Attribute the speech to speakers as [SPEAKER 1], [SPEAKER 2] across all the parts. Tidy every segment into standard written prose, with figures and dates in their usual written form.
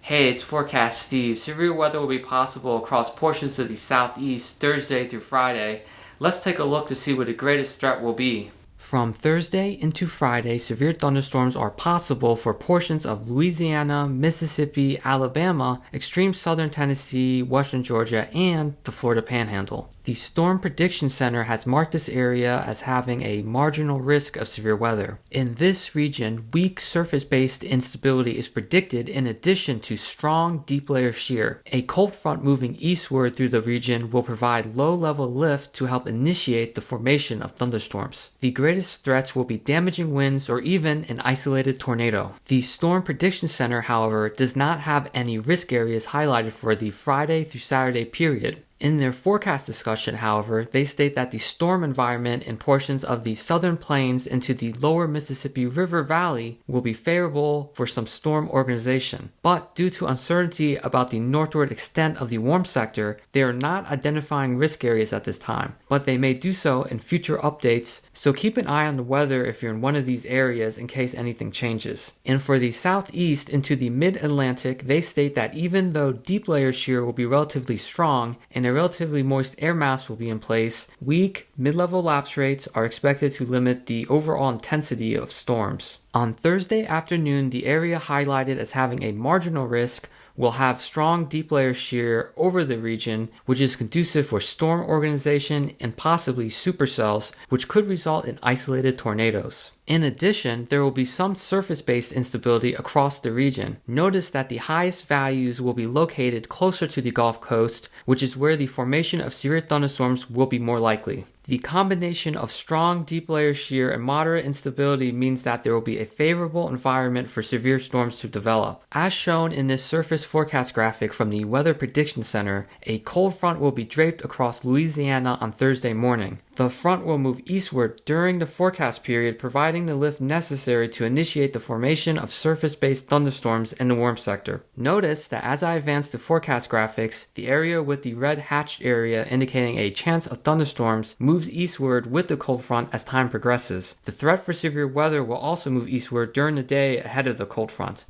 [SPEAKER 1] Hey, it's Forecast Steve. Severe weather will be possible across portions of the southeast Thursday through Friday. Let's take a look to see what the greatest threat will be. From Thursday into Friday, severe thunderstorms are possible for portions of Louisiana, Mississippi, Alabama, extreme southern Tennessee, western Georgia, and the Florida Panhandle. The Storm Prediction Center has marked this area as having a marginal risk of severe weather. In this region, weak surface-based instability is predicted in addition to strong deep layer shear. A cold front moving eastward through the region will provide low-level lift to help initiate the formation of thunderstorms. The greatest threats will be damaging winds or even an isolated tornado. The Storm Prediction Center, however, does not have any risk areas highlighted for the Friday through Saturday period. In their forecast discussion, however, they state that the storm environment in portions of the southern plains into the lower Mississippi River Valley will be favorable for some storm organization. But due to uncertainty about the northward extent of the warm sector, they are not identifying risk areas at this time, but they may do so in future updates, so keep an eye on the weather if you're in one of these areas in case anything changes. And for the southeast into the mid-Atlantic, they state that even though deep layer shear will be relatively strong and a relatively moist air mass will be in place, weak mid-level lapse rates are expected to limit the overall intensity of storms. On Thursday afternoon, the area highlighted as having a marginal risk will have strong deep layer shear over the region, which is conducive for storm organization and possibly supercells, which could result in isolated tornadoes. In addition, there will be some surface-based instability across the region. Notice that the highest values will be located closer to the Gulf Coast, which is where the formation of severe thunderstorms will be more likely. The combination of strong deep layer shear and moderate instability means that there will be a favorable environment for severe storms to develop. As shown in this surface forecast graphic from the Weather Prediction Center, a cold front will be draped across Louisiana on Thursday morning. The front will move eastward during the forecast period, providing the lift necessary to initiate the formation of surface-based thunderstorms in the warm sector. Notice that as I advance the forecast graphics, the area with the red hatched area indicating a chance of thunderstorms moves eastward with the cold front as time progresses. The threat for severe weather will also move eastward during the day ahead of the cold front.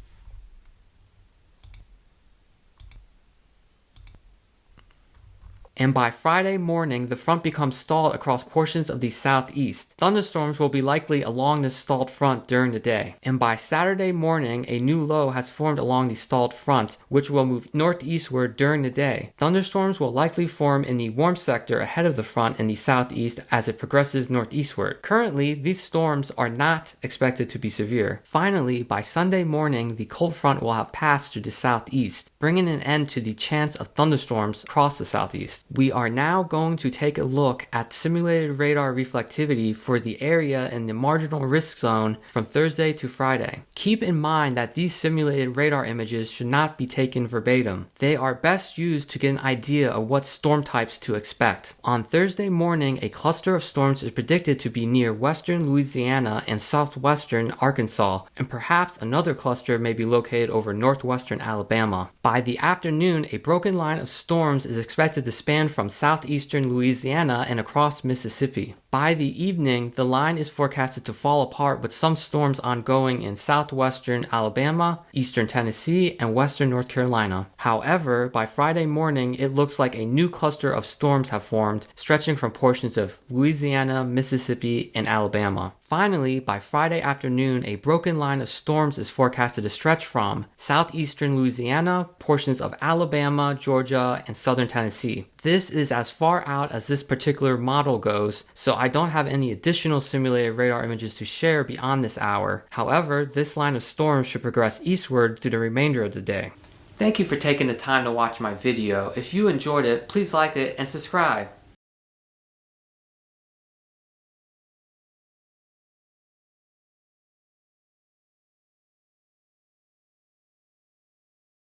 [SPEAKER 1] And by Friday morning, the front becomes stalled across portions of the southeast. Thunderstorms will be likely along this stalled front during the day. And by Saturday morning, a new low has formed along the stalled front, which will move northeastward during the day. Thunderstorms will likely form in the warm sector ahead of the front in the southeast as it progresses northeastward. Currently, these storms are not expected to be severe. Finally, by Sunday morning, the cold front will have passed to the southeast, bringing an end to the chance of thunderstorms across the southeast. We are now going to take a look at simulated radar reflectivity for the area in the marginal risk zone from Thursday to Friday. Keep in mind that these simulated radar images should not be taken verbatim. They are best used to get an idea of what storm types to expect. On Thursday morning, a cluster of storms is predicted to be near western Louisiana and southwestern Arkansas, and perhaps another cluster may be located over northwestern Alabama. By the afternoon, a broken line of storms is expected to span from southeastern Louisiana and across Mississippi. By the evening, the line is forecasted to fall apart with some storms ongoing in southwestern Alabama, eastern Tennessee, and western North Carolina. However, by Friday morning, it looks like a new cluster of storms have formed, stretching from portions of Louisiana, Mississippi, and Alabama. Finally, by Friday afternoon, a broken line of storms is forecasted to stretch from southeastern Louisiana, portions of Alabama, Georgia, and southern Tennessee. This is as far out as this particular model goes, so I don't have any additional simulated radar images to share beyond this hour. However, this line of storms should progress eastward through the remainder of the day. Thank you for taking the time to watch my video. If you enjoyed it, please like it and subscribe.